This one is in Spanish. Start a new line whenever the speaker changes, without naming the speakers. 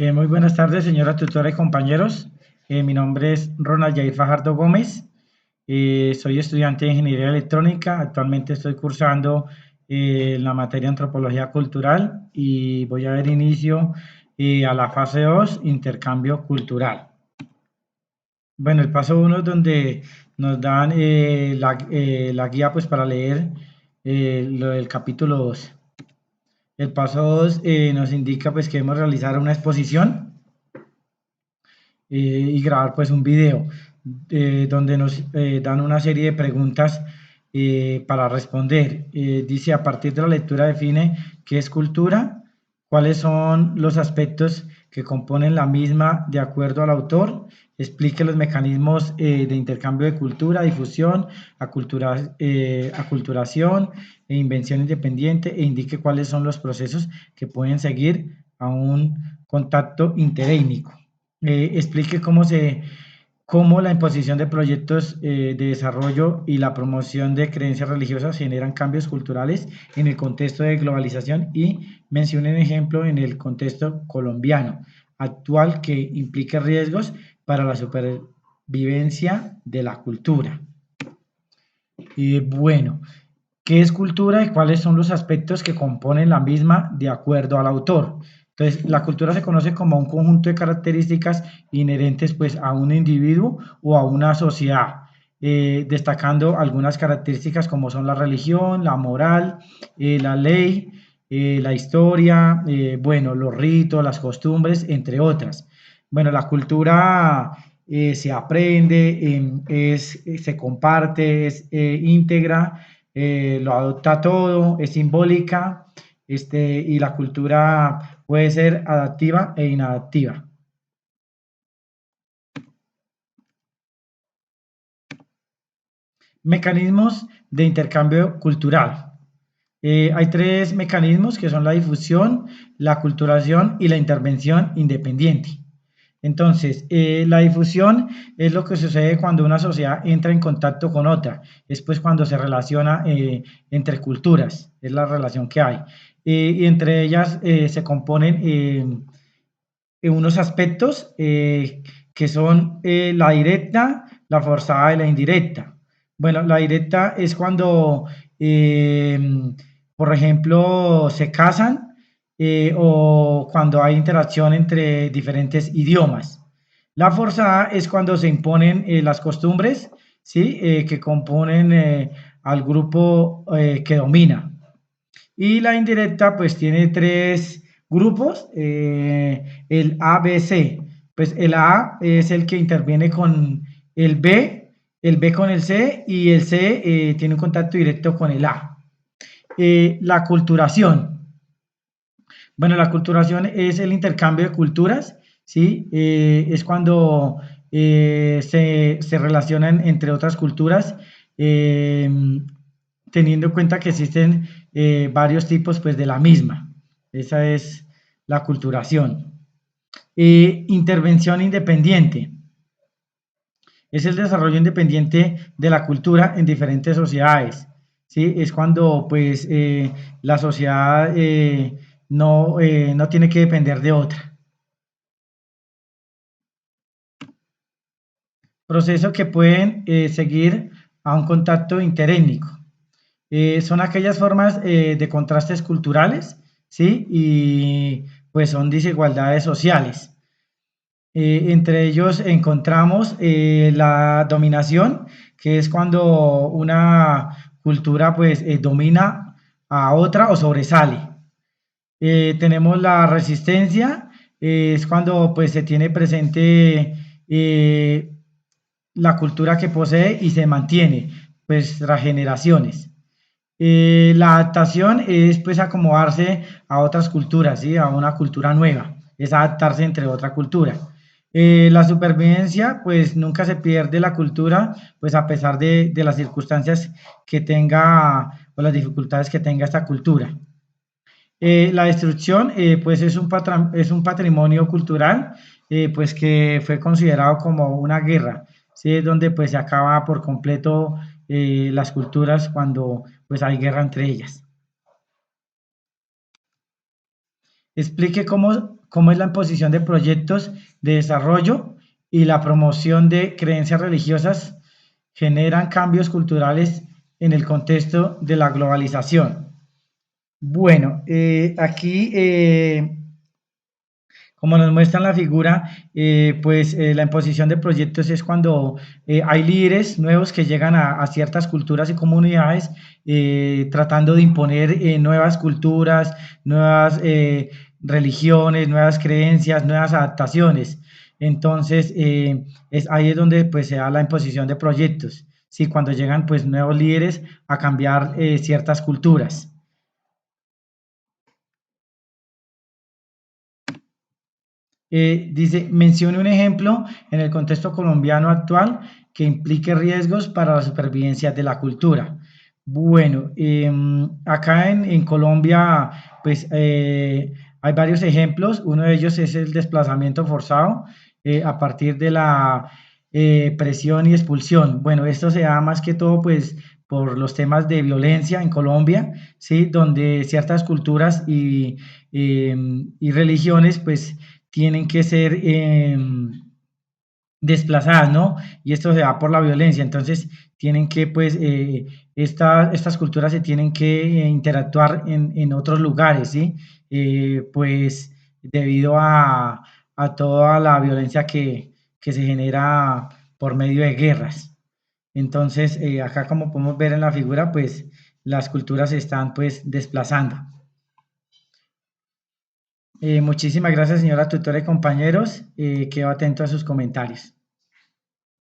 Muy buenas tardes, señora tutora y compañeros. Mi nombre es Ronald Jair Fajardo Gómez. Soy estudiante de Ingeniería Electrónica. Actualmente estoy cursando la materia Antropología Cultural y voy a dar inicio a la fase 2, Intercambio Cultural. Bueno, el paso 1 es donde nos dan la guía pues, para leer lo del capítulo 2. El paso 2 nos indica pues, que debemos realizar una exposición y grabar pues un video donde nos dan una serie de preguntas para responder. Dice, a partir de la lectura define qué es cultura, cuáles son los aspectos que componen la misma de acuerdo al autor, explique los mecanismos de intercambio de cultura, difusión, aculturación e invención independiente e indique cuáles son los procesos que pueden seguir a un contacto interétnico. Explique cómo la imposición de proyectos de desarrollo y la promoción de creencias religiosas generan cambios culturales en el contexto de globalización y mencione un ejemplo en el contexto colombiano actual que implique riesgos para la supervivencia de la cultura. Bueno, ¿qué es cultura y cuáles son los aspectos que componen la misma de acuerdo al autor? Entonces, la cultura se conoce como un conjunto de características inherentes pues, a un individuo o a una sociedad, destacando algunas características como son la religión, la moral, la ley, la historia, bueno, los ritos, las costumbres, entre otras. Bueno, la cultura se aprende, se comparte, es íntegra, lo adopta todo, es simbólica, y la cultura puede ser adaptiva e inadaptiva. Mecanismos de intercambio cultural. Hay tres mecanismos que son la difusión, la aculturación y la intervención independiente. Entonces, la difusión es lo que sucede cuando una sociedad entra en contacto con otra, es pues cuando se relaciona entre culturas, es la relación que hay. Y entre ellas se componen unos aspectos que son la directa, la forzada y la indirecta. Bueno, la directa es cuando, por ejemplo, se casan o cuando hay interacción entre diferentes idiomas. La forzada es cuando se imponen las costumbres, ¿sí? Que componen al grupo que domina. Y la indirecta pues tiene tres grupos, el A, B, C. Pues el A es el que interviene con el B con el C y el C tiene un contacto directo con el A. La aculturación. Bueno, la aculturación es el intercambio de culturas, ¿sí? Es cuando se relacionan entre otras culturas, teniendo en cuenta que existen varios tipos pues, de la misma. Esa es la aculturación. Intervención independiente. Es el desarrollo independiente de la cultura en diferentes sociedades. ¿Sí? Es cuando pues, la sociedad no tiene que depender de otra. Procesos que pueden seguir a un contacto interétnico. Son aquellas formas de contrastes culturales, ¿sí? Y pues son desigualdades sociales. Entre ellos encontramos la dominación, que es cuando una cultura pues domina a otra o sobresale. Tenemos la resistencia, es cuando pues se tiene presente la cultura que posee y se mantiene pues tras generaciones. La adaptación es pues acomodarse a otras culturas, ¿sí? A una cultura nueva, es adaptarse entre otra cultura. La supervivencia, pues nunca se pierde la cultura, pues a pesar de las circunstancias que tenga o las dificultades que tenga esta cultura. La destrucción, pues es un patrimonio cultural, pues que fue considerado como una guerra, ¿sí? Es donde pues se acaba por completo las culturas cuando pues hay guerra entre ellas. Explique cómo es la imposición de proyectos de desarrollo y la promoción de creencias religiosas generan cambios culturales en el contexto de la globalización. Bueno, aquí, como nos muestra en la figura, la imposición de proyectos es cuando hay líderes nuevos que llegan a ciertas culturas y comunidades tratando de imponer nuevas culturas, nuevas religiones, nuevas creencias, nuevas adaptaciones. Entonces, ahí es donde pues, se da la imposición de proyectos, ¿sí? Cuando llegan pues, nuevos líderes a cambiar ciertas culturas. Dice, mencione un ejemplo en el contexto colombiano actual que implique riesgos para la supervivencia de la cultura. Bueno, acá en Colombia, pues hay varios ejemplos. Uno de ellos es el desplazamiento forzado a partir de la presión y expulsión. Bueno, esto se da más que todo, pues, por los temas de violencia en Colombia, ¿sí? Donde ciertas culturas y religiones, pues, tienen que ser desplazadas, ¿no? Y esto se da por la violencia, entonces tienen que, pues, estas culturas se tienen que interactuar en otros lugares, ¿sí? Pues debido a toda la violencia que se genera por medio de guerras. Entonces, acá como podemos ver en la figura, pues las culturas se están pues desplazando. Muchísimas gracias, señora tutora y compañeros. Quedo atento a sus comentarios.